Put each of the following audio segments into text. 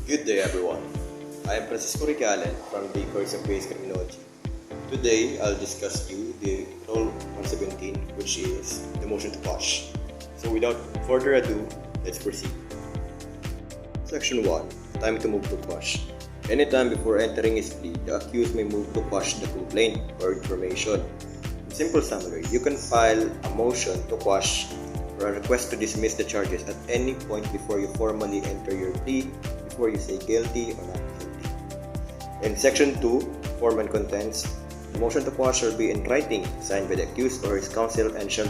Good day, everyone. I am Francisco Ricalen from the course of Basic Criminology. Today, I'll discuss you the Rule 117, which is the motion to quash. So, without further ado, let's proceed. Section 1. Time to move to quash. Anytime before entering his plea, the accused may move to quash the complaint or information. In simple summary, you can file a motion to quash or a request to dismiss the charges at any point before you formally enter your plea, before you say guilty or not guilty. In Section 2, Form and Contents, the motion to quash shall be in writing, signed by the accused or his counsel, and shall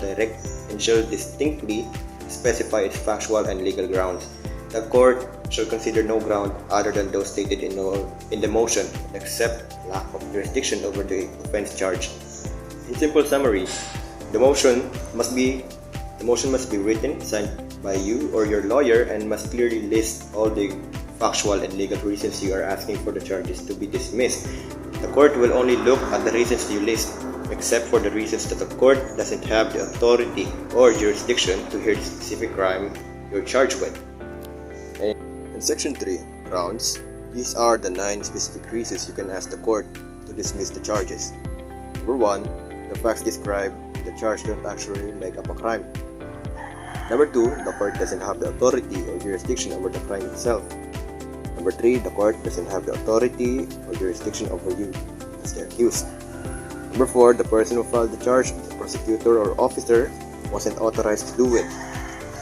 distinctly specify its factual and legal grounds. The court shall consider no ground other than those stated in the motion, except lack of jurisdiction over the offense charged. In simple summary, the motion must be written, signed by you or your lawyer, and must clearly list all the factual and legal reasons you are asking for the charges to be dismissed. The court will only look at the reasons you list, except for the reasons that the court doesn't have the authority or jurisdiction to hear the specific crime you're charged with. In Section 3, Grounds, these are the 9 specific reasons you can ask the court to dismiss the charges. Number 1, the facts described the charge don't actually make up a crime. Number 2, the court doesn't have the authority or jurisdiction over the crime itself. Number 3, the court doesn't have the authority or jurisdiction over you as the accused. Number 4, the person who filed the charge, the prosecutor or officer, wasn't authorized to do it.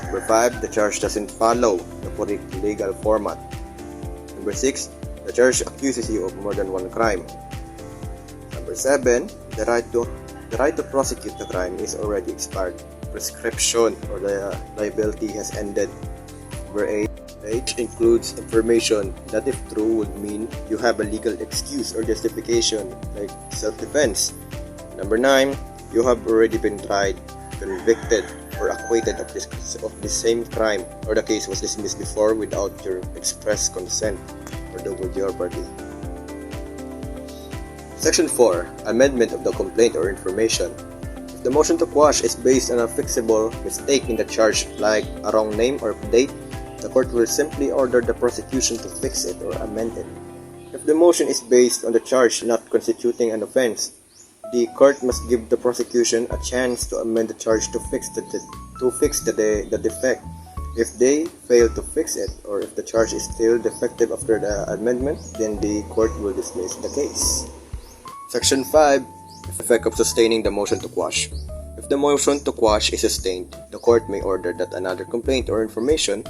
Number 5, the charge doesn't follow the correct legal format. Number 6, the charge accuses you of more than one crime. Number 7, the right to prosecute the crime is already expired. Prescription or the liability has ended. Number 8 includes information that, if true, would mean you have a legal excuse or justification, like self-defense. Number 9, you have already been tried, convicted, or acquitted of the same crime, or the case was dismissed before without your express consent, or double jeopardy. Section 4. Amendment of the complaint or information. If the motion to quash is based on a fixable mistake in the charge, like a wrong name or date, the court will simply order the prosecution to fix it or amend it. If the motion is based on the charge not constituting an offense, the court must give the prosecution a chance to amend the charge to fix the defect. If they fail to fix it, or if the charge is still defective after the amendment, then the court will dismiss the case. Section 5. Effect of sustaining the motion to quash. If the motion to quash is sustained, the court may order that another complaint or information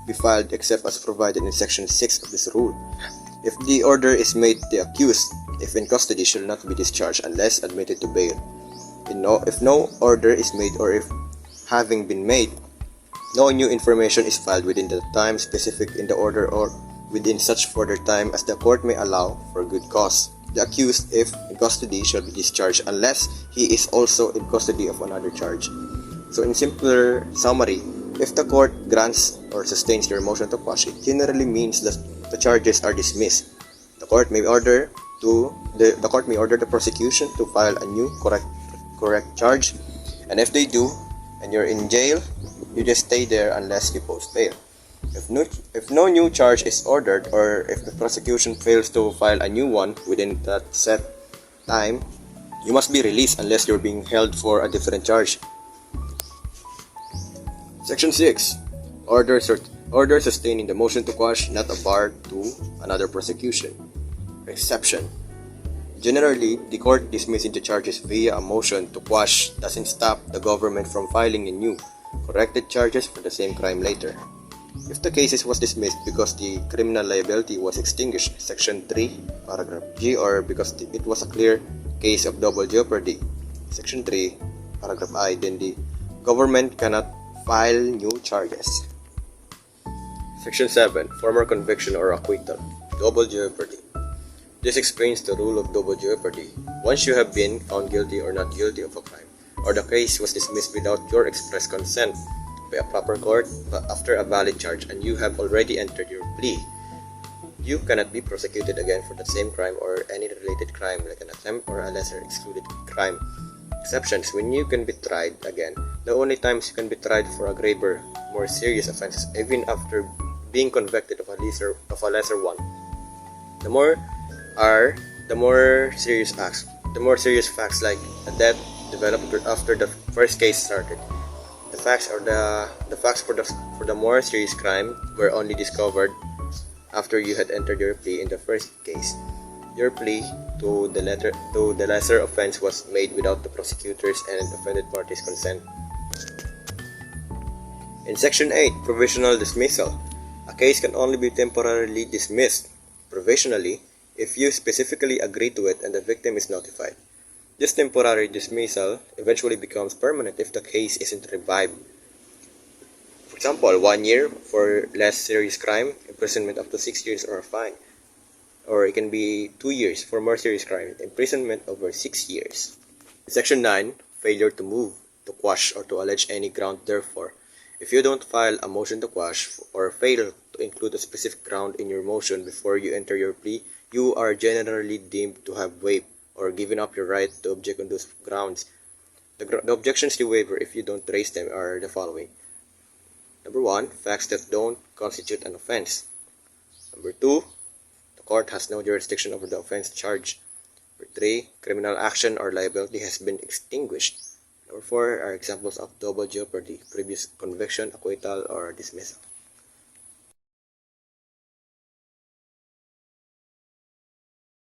be filed except as provided in Section 6 of this rule. If the order is made, the accused, if in custody, shall not be discharged unless admitted to bail. If no order is made, or if, having been made, no new information is filed within the time specific in the order or within such further time as the court may allow for good cause, the accused, if in custody, shall be discharged unless he is also in custody of another charge. So in simpler summary, if the court grants or sustains their motion to quash, it generally means that the charges are dismissed. The court may order the prosecution to file a new correct charge, and if they do, and you're in jail, you just stay there unless you post bail. If no new charge is ordered, or if the prosecution fails to file a new one within that set time, you must be released unless you're being held for a different charge. Section 6. Order sustaining the motion to quash, not a bar to another prosecution. Exception. Generally, the court dismissing the charges via a motion to quash doesn't stop the government from filing a new, corrected charges for the same crime later. If the case was dismissed because the criminal liability was extinguished, Section 3, Paragraph G, or because it was a clear case of double jeopardy, Section 3, Paragraph I, then the government cannot file new charges. Section 7. Former conviction or acquittal. Double jeopardy. This explains the rule of double jeopardy. Once you have been found guilty or not guilty of a crime, or the case was dismissed without your express consent by a proper court after a valid charge, and you have already entered your plea, you cannot be prosecuted again for the same crime or any related crime like an attempt or a lesser excluded crime. Exceptions: when you can be tried again, the only times you can be tried for a graver, more serious offenses, even after being convicted of a lesser one. The more are the more serious acts. The more serious facts like a death developed after the first case started. The facts for the more serious crime were only discovered after you had entered your plea in the first case. Your plea to the lesser offense was made without the prosecutor's and offended party's consent. In Section 8, Provisional Dismissal, a case can only be temporarily dismissed provisionally if you specifically agree to it and the victim is notified. This temporary dismissal eventually becomes permanent if the case isn't revived. For example, 1 year for less serious crime, imprisonment up to 6 years or a fine. Or it can be 2 years for more serious crime, imprisonment over 6 years. Section 9, Failure to move, to quash, or to allege any ground therefore. If you don't file a motion to quash or fail to include a specific ground in your motion before you enter your plea, you are generally deemed to have waived or given up your right to object on those grounds. The objections to waiver, if you don't raise them, are the following. Number 1, facts that don't constitute an offense. Number 2, the court has no jurisdiction over the offense charged. Number 3, criminal action or liability has been extinguished. Number 4 are examples of double jeopardy, previous conviction, acquittal, or dismissal.